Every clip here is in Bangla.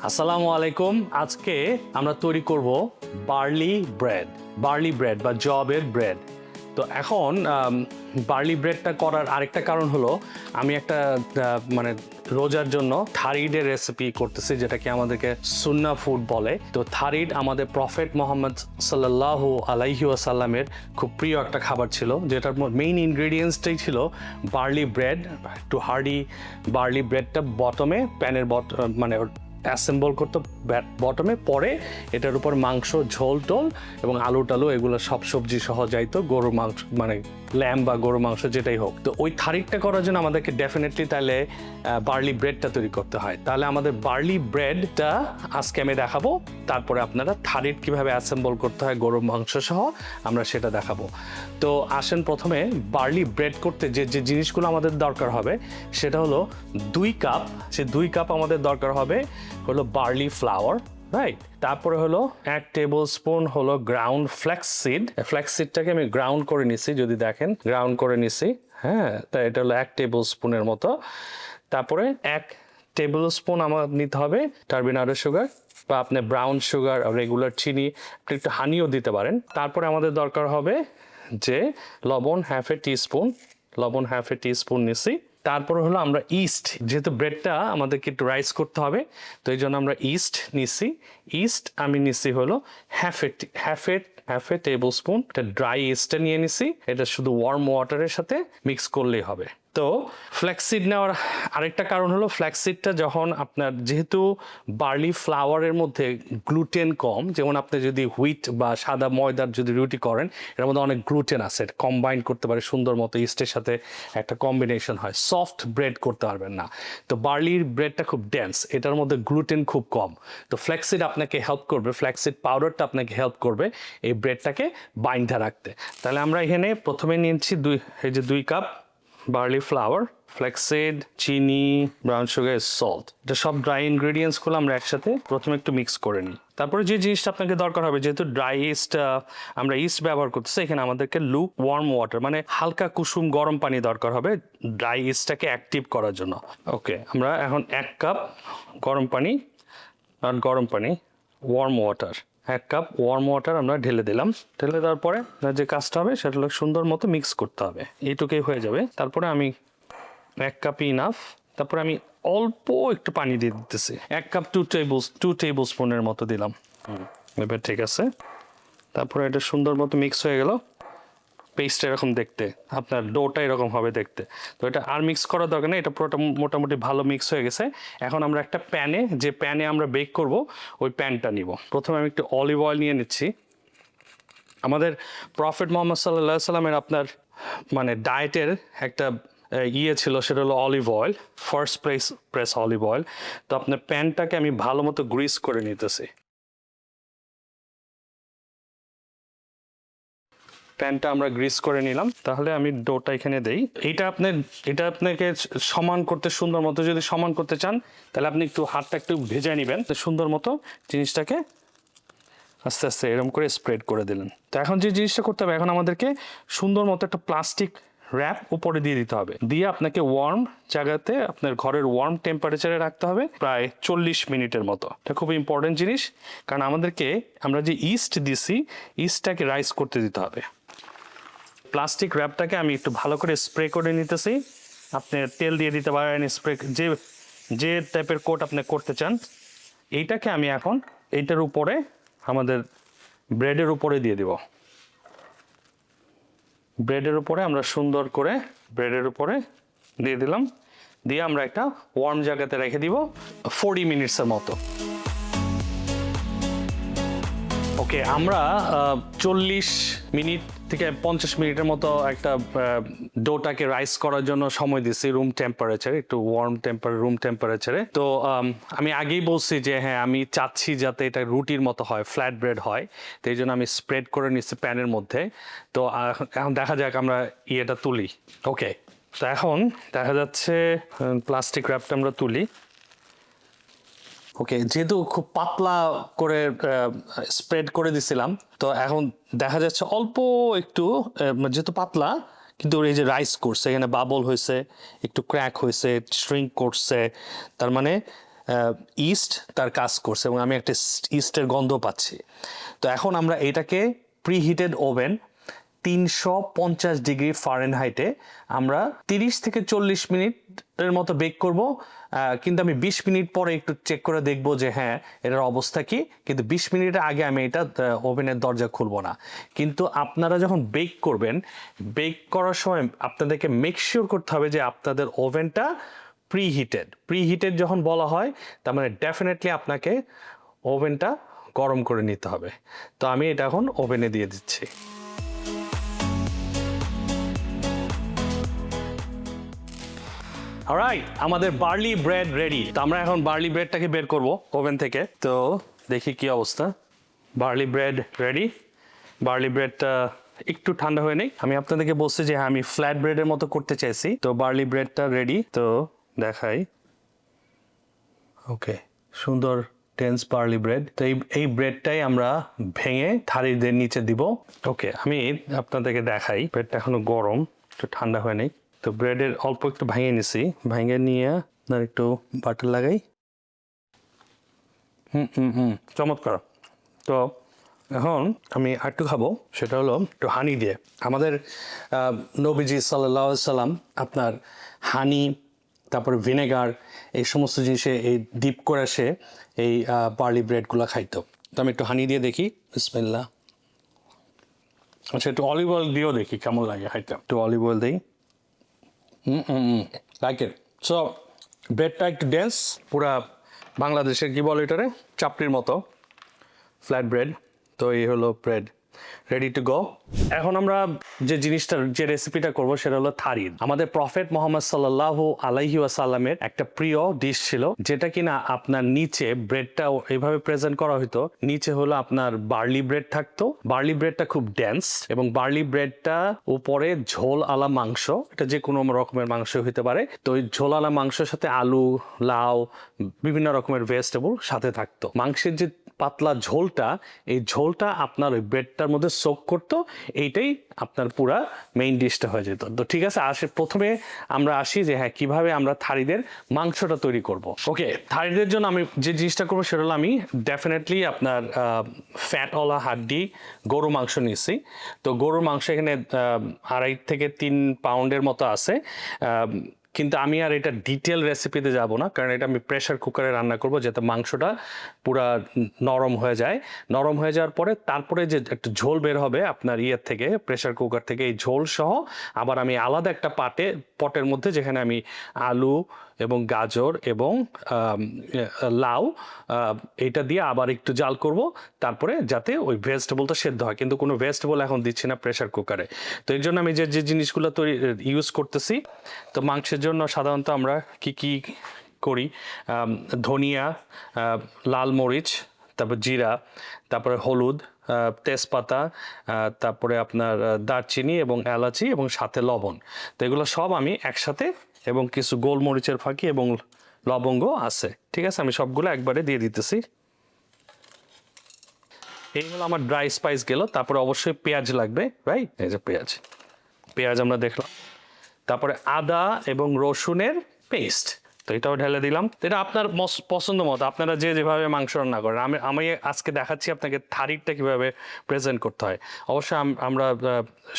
আসসালামু আলাইকুম। আজকে আমরা তৈরি করব বার্লি ব্রেড বা জবের ব্রেড। তো এখন বার্লি ব্রেডটা করার আরেকটা কারণ হলো আমি একটা মানে রোজার জন্য থারিডের রেসিপি করতেছি, যেটাকে আমাদেরকে সুন্না ফুড বলে। তো থারিড আমাদের প্রফেট মোহাম্মদ সাল্লাল্লাহু আলাইহি ওয়াসাল্লামের খুব প্রিয় একটা খাবার ছিল, যেটার মেইন ইনগ্রেডিয়েন্টসটাই ছিল বার্লি ব্রেড। একটু হার্ডি বার্লি ব্রেডটা বটমে প্যানের মানে অ্যাসেম্বল করতো বটমে, পরে এটার উপর মাংস, ঝোল টোল এবং আলু টালু এগুলো সব সবজি সহ যাইতো, গরুর মাংস মানে ল্যাম্ব বা গরুর মাংস যেটাই হোক। তো ওই থারিকটা করার জন্য আমাদেরকে ডেফিনেটলি তাহলে বার্লি ব্রেডটা তৈরি করতে হয়। তাহলে আমাদের বার্লি ব্রেডটা আজকে আমি দেখাবো, তারপরে আপনারা থারিড কীভাবে অ্যাসেম্বল করতে হয় গরুর মাংস সহ আমরা সেটা দেখাবো। তো আসেন, প্রথমে বার্লি ব্রেড করতে যে যে জিনিসগুলো আমাদের দরকার হবে সেটা হলো 2 কাপ। সে 2 কাপ আমাদের দরকার হবে হলো বার্লি ফ্লাওয়ার, রাইট। তারপরে হলো 1 টেবিল স্পুন হলো গ্রাউন্ড ফ্ল্যাক্সিডটাকে আমি গ্রাউন্ড করে নিছি, যদি দেখেন গ্রাউন্ড করে নিছি, হ্যাঁ। তা এটা হলো 1 টেবিল স্পুনের মতো। তারপরে 1 টেবিল স্পুন আমার নিতে হবে টারবিনাডো সুগার, বা আপনি ব্রাউন সুগার, রেগুলার চিনি, আপনি একটু হানিও দিতে পারেন। তারপরে আমাদের দরকার হবে যে লবণ হাফ এ টিস্পুন নিছি। তারপরে হলো আমরা ইস্ট, যেহেতু ব্রেডটা আমাদেরকে একটু রাইস করতে হবে, তো এই জন্য আমরা ইস্ট নিছি। ইস্ট আমি নিছি হলো হাফ এ টেবিল স্পুন। এটা ড্রাই ইস্টটা নিয়ে নিছি, এটা শুধু ওয়ার্ম ওয়াটারের সাথে মিক্স করলেই হবে। তো ফ্ল্যাক্সিড নেওয়ার আরেকটা কারণ হলো, ফ্ল্যাক্সিডটা যখন আপনার, যেহেতু বার্লি ফ্লাওয়ারের মধ্যে গ্লুটেন কম, যেমন আপনি যদি হুইট বা সাদা ময়দার যদি রুটি করেন, এর মধ্যে অনেক গ্লুটেন আছে, কম্বাইন করতে পারে সুন্দর মতো, ইস্টের সাথে একটা কম্বিনেশন হয়, সফট ব্রেড করতে পারবেন না। তো বার্লির ব্রেডটা খুব ডেন্স, এটার মধ্যে গ্লুটেন খুব কম। তো ফ্ল্যাক্সিড আপনাকে হেল্প করবে, ফ্ল্যাক্সিড পাউডারটা আপনাকে হেল্প করবে এই ব্রেডটাকে বাইন্ধা রাখতে। তাহলে আমরা এখানে প্রথমে নিয়েছি 2 কাপ বার্লি ফ্লাওয়ার, ফ্ল্যাক্সিড, চিনি, ব্রাউন সুগার, সল্ট। এটা সব ড্রাই ইনগ্রেডিয়েন্টসগুলো আমরা একসাথে প্রথমে একটু মিক্স করে নিই। তারপরে যে জিনিসটা আপনাকে দরকার হবে, যেহেতু ড্রাই ইস্ট আমরা ইস্ট ব্যবহার করতেছি, এখানে আমাদেরকে লুক ওয়ার্ম ওয়াটার মানে হালকা কুসুম গরম পানি দরকার হবে ড্রাই ইস্টটাকে অ্যাক্টিভ করার জন্য। ওকে, আমরা এখন 1 কাপ গরম পানি worm water, 1 cup worm water আমরা ঢেলে দিলাম। ঢেলে দেওয়ার পরে যে কাজটা হবে সেটা হলো সুন্দর মতো মিক্স করতে হবে, এইটুকুই হয়ে যাবে। তারপরে আমি 1 কাপই ইনাফ। তারপরে আমি অল্প একটু পানি দিয়ে দিতেছি, 1 কাপ 2 টেবিল স্পুনের মতো দিলাম। এবার ঠিক আছে। তারপরে এটা সুন্দর মতো মিক্স হয়ে গেল, পেস্টটা এরকম দেখতে, আপনার ডোটা এরকম হবে দেখতে। তো এটা আর মিক্স করার দরকার নেই, এটা পুরোটা মোটামুটি ভালো মিক্স হয়ে গেছে। এখন আমরা একটা প্যানে, যে প্যানে আমরা বেক করব ওই প্যানটা নিব। প্রথমে আমি একটু অলিভ অয়েল নিয়ে নিচ্ছি। আমাদের প্রফেট মোহাম্মদ সাল্লাল্লাহু আলাইহি সাল্লামের আপনার মানে ডায়েটের একটা ছিল, সেটা হলো olive oil, first press olive oil. তো আপনার প্যানটাকে আমি ভালো মতো গ্রিস করে নিতেছি। প্যানটা আমরা গ্রিস করে নিলাম। তাহলে আমি ডোটা এখানে দেই। এটা আপনাকে সমান করতে, সুন্দর মতো যদি সমান করতে চান, তাহলে আপনি একটু হাতটা একটু ভেজে নেবেন, সুন্দর মতো জিনিসটাকে আস্তে আস্তে এরকম করে স্প্রেড করে দিলেন। তো এখন যে জিনিসটা করতে হবে, এখন আমাদেরকে সুন্দর মতো একটা প্লাস্টিক র্যাপ উপরে দিয়ে দিতে হবে, দিয়ে আপনাকে ওয়ার্ম জায়গাতে আপনার ঘরের ওয়ার্ম টেম্পারেচারে রাখতে হবে প্রায় 40 মিনিটের মতো। এটা খুব ইম্পর্টেন্ট জিনিস, কারণ আমরা যে ইস্ট দিছি, ইস্টটাকে রাইস করতে দিতে হবে। প্লাস্টিক র্যাপটাকে আমি একটু ভালো করে স্প্রে করে নিতেছি। আপনি তেল দিয়ে দিতে পারেন, স্প্রে যে টাইপের কোট আপনি করতে চান। এইটাকে আমি এখন এইটার উপরে, আমাদের ব্রেডের উপরে দিয়ে দিব। ব্রেডের উপরে আমরা সুন্দর করে ব্রেডের উপরে দিয়ে দিলাম, দিয়ে আমরা একটা ওয়ার্ম জায়গাতে রেখে দিব 40 মিনিটসের মতো। ওকে, আমরা 40 মিনিট থেকে 50 মিনিটের মতো একটা ডোটাকে রাইস করার জন্য সময় দিচ্ছি রুম টেম্পারেচারে, একটু ওয়ার্ম রুম টেম্পারেচারে। তো আমি আগেই বলছি যে হ্যাঁ, আমি চাচ্ছি যাতে এটা রুটির মতো হয়, ফ্ল্যাট ব্রেড হয়, তো এই জন্য আমি স্প্রেড করে নিচ্ছি প্যানের মধ্যে। তো এখন দেখা যাক আমরা ইয়েটা তুলি। ওকে, তো এখন দেখা যাচ্ছে প্লাস্টিক র্যাপটা আমরা তুলি। ওকে, যেহেতু খুব পাতলা করে স্প্রেড করে দিছিলাম, তো এখন দেখা যাচ্ছে অল্প একটু, যেহেতু পাতলা, কিন্তু এই যে রাইস করছে, এখানে বাবল হয়েছে, একটু ক্র্যাক হয়েছে, শ্রিঙ্ক করছে, তার মানে ইস্ট তার কাজ করছে এবং আমি একটা ইস্টের গন্ধ পাচ্ছি। তো এখন আমরা এটাকে প্রিহিটেড ওভেন 350 ডিগ্রি ফারেনহাইটে আমরা 30 থেকে 40 মিনিটের মতো বেক করব। কিন্তু আমি 20 মিনিট পরে একটু চেক করে দেখব যে হ্যাঁ এটার অবস্থা কি, কিন্তু 20 মিনিটের আগে আমি এটা ওভেনের দরজা খুলব না। কিন্তু আপনারা যখন বেক করবেন, বেক করার সময় আপনাদেরকে মেক শিওর করতে হবে যে আপনাদের ওভেনটা প্রিহিটেড যখন বলা হয় তার মানে ডেফিনেটলি আপনাকে ওভেনটা গরম করে নিতে হবে। তো আমি এটা এখন ওভেনে দিয়ে দিচ্ছি। অলরাইট, আমাদের বার্লি ব্রেড রেডি। তো আমরা এখন বার্লি ব্রেডটাকে বের করব ওভেন থেকে। তো দেখি কি অবস্থা। Barley bread ready. বার্লি ব্রেডটা একটু ঠান্ডা হয়ে নেই। আমি আপনাদেরকে বলছি যে হ্যাঁ আমি ফ্ল্যাট ব্রেডের মতো করতে চাইছি। তো বার্লি ব্রেডটা রেডি। তো দেখাই। ওকে, সুন্দর টেন্স বার্লি ব্রেড। তো এই ব্রেডটাই আমরা ভেঙে থালিদের নিচে দিব। ওকে, আমি আপনাদেরকে দেখাই। ব্রেডটা এখনো গরম, একটু ঠান্ডা হয় নাই। তো ব্রেডের অল্প একটু ভেঙে নিছি, ভেঙে নিয়ে আপনার একটু বাটার লাগাই। চমৎকার। তো এখন আমি আরেকটু খাবো, সেটা হলো একটু হানি দিয়ে। আমাদের নবীজি সাল্লাল্লাহু আলাইহি সাল্লাম আপনার হানি, তারপর ভিনেগার, এই সমস্ত জিনিসে এই ডিপ করে সে এই বার্লি ব্রেডগুলো খাইতো। তো আমি একটু হানি দিয়ে দেখি। বিসমিল্লাহ। আচ্ছা, একটু অলিভ অয়েল দিয়েও দেখি কেমন লাগে খাইতে। একটু অলিভ অয়েল দিই। Like it. সো ব্রেডটা একটু ডেন্স, পুরা বাংলাদেশের কি বলে এটারে, চাপড়ির মতো ফ্ল্যাট ব্রেড। তো এই হলো ব্রেড রেডি টু গো। এখন আমরা যে জিনিসটা, যে রেসিপিটা করবো সেটা হলো থারিদ। আমাদের প্রফেট মোহাম্মদ সাল্লাল্লাহু আলাইহি ওয়াসাল্লামের একটা প্রিয় ডিশ ছিল, যেটা কিনা আপনার নিচে ব্রেডটা এইভাবে প্রেজেন্ট করা হতো। নিচে হলো আপনার বার্লি ব্রেড থাকতো। বার্লি ব্রেডটা খুব ডেন্স এবং বার্লি ব্রেডটা উপরে ঝোল আলা মাংস, এটা যে কোনো রকমের মাংস হতে পারে। তো ওই ঝোল আলা মাংসের সাথে আলু, লাউ, বিভিন্ন রকমের ভেজিটেবল সাথে থাকতো। মাংসের যে পাতলা ঝোলটা, এই ঝোলটা আপনার ওই ব্রেডটার মধ্যে সোক করতো। এইটাই আপনার পুরা মেইন ডিশটা হয়ে যেত। তো ঠিক আছে, প্রথমে আমরা আসি যে হ্যাঁ কিভাবে আমরা থারিদের মাংসটা তৈরি করব। ওকে, থারিদের জন্য আমি যে জিনিসটা করবো সেটা হলো আমি ডেফিনেটলি আপনার ফ্যাটওয়ালা হাড্ডি গরু মাংস নিচ্ছি। তো গরুর মাংস এখানে 2.5 থেকে 3 পাউন্ডের মতো আছে। কিন্তু আমি আর এটা ডিটেল রেসিপিতে যাব না, কারণ এটা আমি প্রেশার কুকারে রান্না করব, যাতে মাংসটা পুরা নরম হয়ে যায়। নরম হয়ে যাওয়ার পরে তারপরে যে একটা ঝোল বের হবে আপনার ইয়ের থেকে, প্রেশার কুকার থেকে, এই ঝোল সহ আবার আমি আলাদা একটা পটের মধ্যে, যেখানে আমি আলু এবং গাজর এবং লাউ এটা দিয়ে আবার একটু জাল করব, তারপরে যাতে ওই ভেজিটেবলটা সেদ্ধ হয়। কিন্তু কোনো ভেজিটেবল এখন দিচ্ছি না প্রেশার কুকারে। তো এর জন্য আমি যে জিনিসগুলো ইউজ করতেছি, তো মাংসের জন্য সাধারণত আমরা কি করি, ধনিয়া, লাল মরিচ, তারপর জিরা, তারপরে হলুদ, তেজপাতা, তারপরে আপনার দারচিনি এবং এলাচি এবং সাথে লবণ। তো এগুলো সব আমি একসাথে, এবং কিছু গোলমরিচের ফাঁকি এবং লবঙ্গ আছে। ঠিক আছে, আমি সবগুলো একবারে দিয়ে দিতেছি। এই হলো আমার ড্রাই স্পাইস গেল। তারপরে অবশ্যই পেঁয়াজ লাগবে, রাইট? এই যে পেঁয়াজ আমরা দেখলাম। তারপরে আদা এবং রসুনের পেস্ট, তো এটাও ঢেলে দিলাম। এটা আপনার পছন্দ মতো, আপনারা যেভাবে মাংস রান্না করেন। আমি আজকে দেখাচ্ছি আপনাকে থারিটা কিভাবে প্রেজেন্ট করতে হয়। অবশ্যই আমরা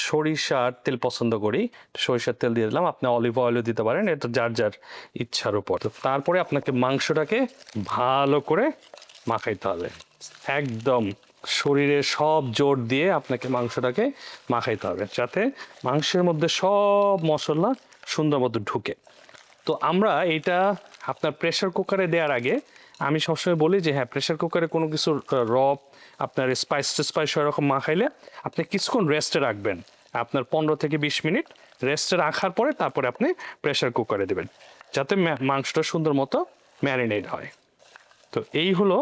সরিষার তেল পছন্দ করি, সরিষার তেল দিয়ে দিলাম। আপনি অলিভ অয়েলও দিতে পারেন, এটা যার যার ইচ্ছার উপর। তো তারপরে আপনাকে মাংসটাকে ভালো করে মাখাইতে হবে, একদম শরীরের সব জোর দিয়ে আপনাকে মাংসটাকে মাখাইতে হবে, যাতে মাংসের মধ্যে সব মশলা সুন্দর মতো ঢুকে। তো আমরা এটা আপনার প্রেশার কুকারে দেওয়ার আগে আমি সবসময় বলি যে হ্যাঁ, প্রেশার কুকারে কোনো কিছু আপনার স্পাইস এরকম মাখাইলে আপনি কিছুক্ষণ রেস্টে রাখবেন। আপনার 15 থেকে 20 মিনিট রেস্টে রাখার পরে তারপরে আপনি প্রেশার কুকারে দেবেন, যাতে মাংসটা সুন্দর মতো ম্যারিনেট হয়। তো এই হলো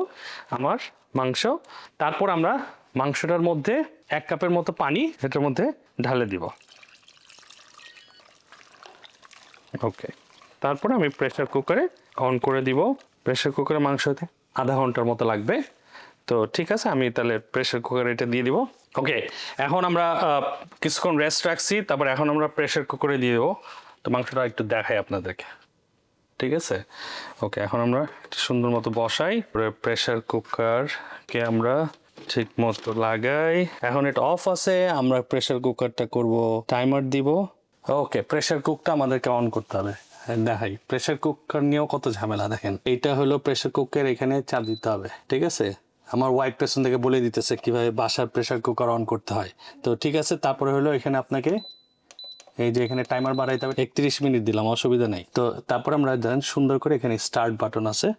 আমার মাংস। তারপর আমরা মাংসটার মধ্যে 1 কাপের মতো পানি এটার মধ্যে ঢালে দিব। ওকে, তারপরে আমি প্রেশার কুকারে অন করে দিব। প্রেশার কুকারে মাংস হতে আধা ঘন্টার মতো লাগবে। তো ঠিক আছে, আমি তাহলে প্রেশার কুকারে এটা দিয়ে দিব। ওকে, এখন আমরা কিছুক্ষণ রেস্ট রাখছি, তারপর এখন আমরা প্রেশার কুকারে দিয়ে দেবো। তো মাংসটা একটু দেখাই আপনাদেরকে। ঠিক আছে। ওকে, এখন আমরা সুন্দর মতো বসাই, প্রেসার কুকারকে আমরা ঠিক মতো লাগাই। এখন এটা অফ আছে, আমরা প্রেসার কুকারটা করব, টাইমার দিব। ওকে, প্রেসার কুকটা আমাদেরকে অন করতে হবে। দেখাই প্রেসার কুকার নিয়েও কত ঝামেলা। দেখেন এইটা হলো প্রেসার কুকার, এখানে চাপ দিতে হবে, ঠিক আছে। আমার ওয়াইফ পেছন থেকে বলে দিতেছে কিভাবে বাসার প্রেসার কুকার অন করতে হয়। তো ঠিক আছে, তারপরে হলো এখানে আপনাকে এই যে এখানে টাইমার বাড়াইতে হবে, 31 মিনিট দিলাম, অসুবিধা নেই। তো তারপর আমরা দেন সুন্দর করে এখানে স্টার্ট বাটন আছে,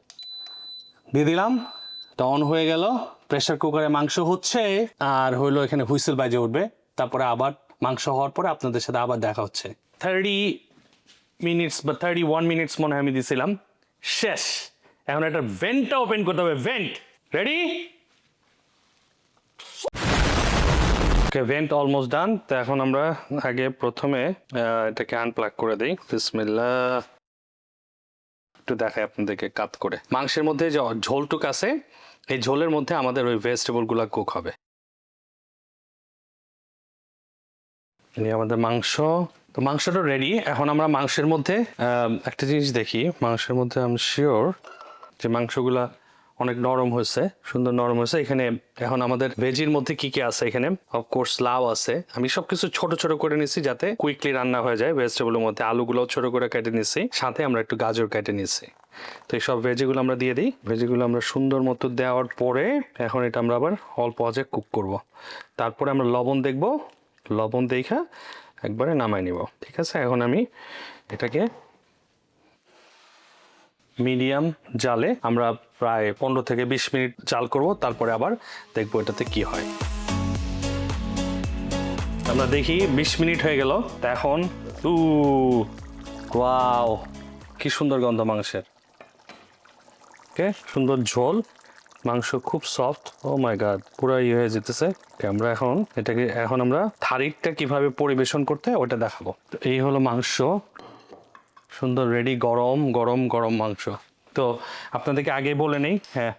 দিয়ে দিলাম, এটা অন হয়ে গেল। প্রেসার কুকারে মাংস হচ্ছে আর হইলো এখানে হুইসেল বাজে উঠবে। তারপরে আবার মাংস হওয়ার পরে আপনাদের সাথে আবার দেখা হচ্ছে। 30 মিনিটস বা 31 মিনিটস মনে হয় আমি দিয়েছিলাম, শেষ। এখন একটা ভেন্টটা ওপেন করতে হবে, ভেন্ট রেডি। ওকে, ভেন্ট অলমোস্ট ডান। তো এখন আমরা আগে প্রথমে এটাকে আনপ্লাগ করে দিই। বিসমিল্লাহ, একটু দেখাই আপনাদেরকে কাট করে। মাংসের মধ্যে যে ঝোলটুক আছে, এই ঝোলের মধ্যে আমাদের ওই ভেজিটেবলগুলো কুক হবে। আমাদের মাংস, তো মাংসটা রেডি। এখন আমরা মাংসের মধ্যে একটা জিনিস দেখি, মাংসের মধ্যে আমি শিওর যে মাংসগুলা অনেক নরম হয়েছে, সুন্দর নরম হয়েছে। এখানে এখন আমাদের ভেজির মধ্যে কি কি আছে, এখানে অফকোর্স লাউ আছে। আমি সবকিছু ছোট ছোট করে নিছি যাতে কুইকলি রান্না হয়ে যায়। ভেজিটেবলের মধ্যে আলুগুলো ছোট করে কেটে নিছি, সাথে আমরা একটু গাজর কেটে নিছি। তো এই সব ভেজিগুলো আমরা দিয়ে দিই। ভেজিগুলো আমরা সুন্দর মতো দেওয়ার পরে এখন এটা আমরা আবার অল্প আঁচে কুক করব। তারপরে আমরা লবণ দেখব, লবণ দেখা একবারে নামাই নিব, ঠিক আছে। এখন আমি এটাকে মিডিয়াম জালে আমরা প্রায় 15 থেকে 20 মিনিট জাল করব। তারপরে আবার দেখবো এটাতে কি হয়। আমরা দেখি 20 মিনিট হয়ে গেল। এখন ওয়াও, কি সুন্দর গন্ধ মাংসের। ওকে, সুন্দর ঝোল, মাংস খুব সফট। ও মাই গড, পুরো ইয়ে হয়ে যেতেছে। আমরা এখন এটাকে আমরা থারিটা কিভাবে পরিবেশন করতে হয় ওটা দেখাবো। তো এই হলো মাংস, সুন্দর রেডি, গরম গরম গরম মাংস। তো আপনাদেরকে আগে বলে নেই, হ্যাঁ,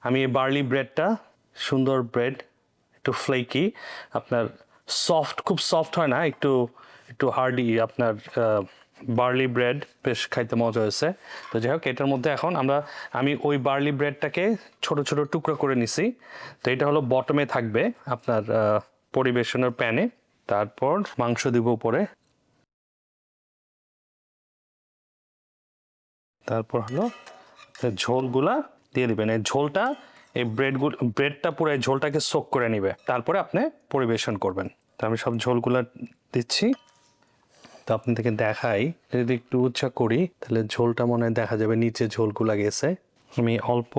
আমি এই বার্লি ব্রেডটা, সুন্দর ব্রেড, একটু ফ্লেকি, আপনার সফট, খুব সফট হয় না, একটু একটু হার্ডি। আপনার বার্লি ব্রেড বেশ খাইতে মজা হয়েছে। তো যাই হোক, এটার মধ্যে এখন আমি ওই বার্লি ব্রেডটাকে ছোট ছোট টুকরো করে নিছি। তো এটা হলো বটমে থাকবে আপনার পরিবেশনের প্যানে। তারপর মাংস দিব উপরে, তারপর হলো ঝোলগুলা দিয়ে দিবেন। এই ঝোলটা, এই ব্রেডটা পুরো এই ঝোলটাকে সোক করে নিবে, তারপরে আপনি পরিবেশন করবেন। তো আমি সব ঝোলগুলা দিচ্ছি। তো আপনাদেরকে দেখাই, যদি একটু উচ্চা করি তাহলে ঝোলটা মনে হয় দেখা যাবে নিচে ঝোলগুলা গেছে। আমি অল্প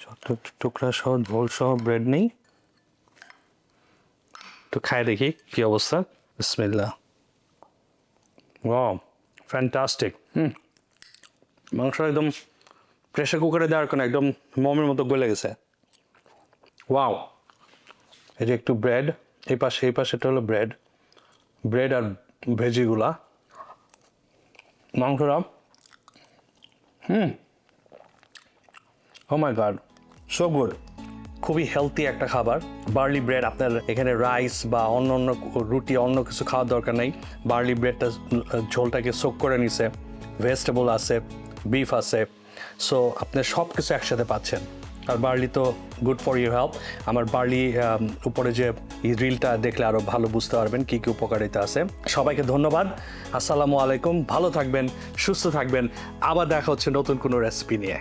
ছোট টুকরা সহ ঝোল সহ ব্রেড নেই, একটু খাই দেখি কি অবস্থা। বিসমিল্লাহ, ওয়াও, ফ্যান্টাস্টিক। মাংস একদম প্রেসার কুকারে দেওয়ার কোনো একদম মমের মতো গলে গেছে। ওয়াও, এই যে একটু ব্রেড, এই পাশেটা হলো ব্রেড আর ভেজিগুলা, মাংসটা, ও মাই গড, সো গুড। খুবই হেলদি একটা খাবার। বার্লি ব্রেড, আপনার এখানে রাইস বা অন্য রুটি, অন্য কিছু খাওয়ার দরকার নেই। বার্লি ব্রেডটা ঝোলটাকে সোক করে নিছে, ভেজিটেবল আছে, বিফ আছে, সো আপনি সব কিছু একসাথে পাচ্ছেন। আর বার্লি তো গুড ফর ইউর হেলথ। আমার বার্লি উপরে যে রিলটা দেখলে আরও ভালো বুঝতে পারবেন কী কী উপকারিতা আছে। সবাইকে ধন্যবাদ, আসসালামু আলাইকুম, ভালো থাকবেন, সুস্থ থাকবেন, আবার দেখা হচ্ছে নতুন কোনো রেসিপি নিয়ে।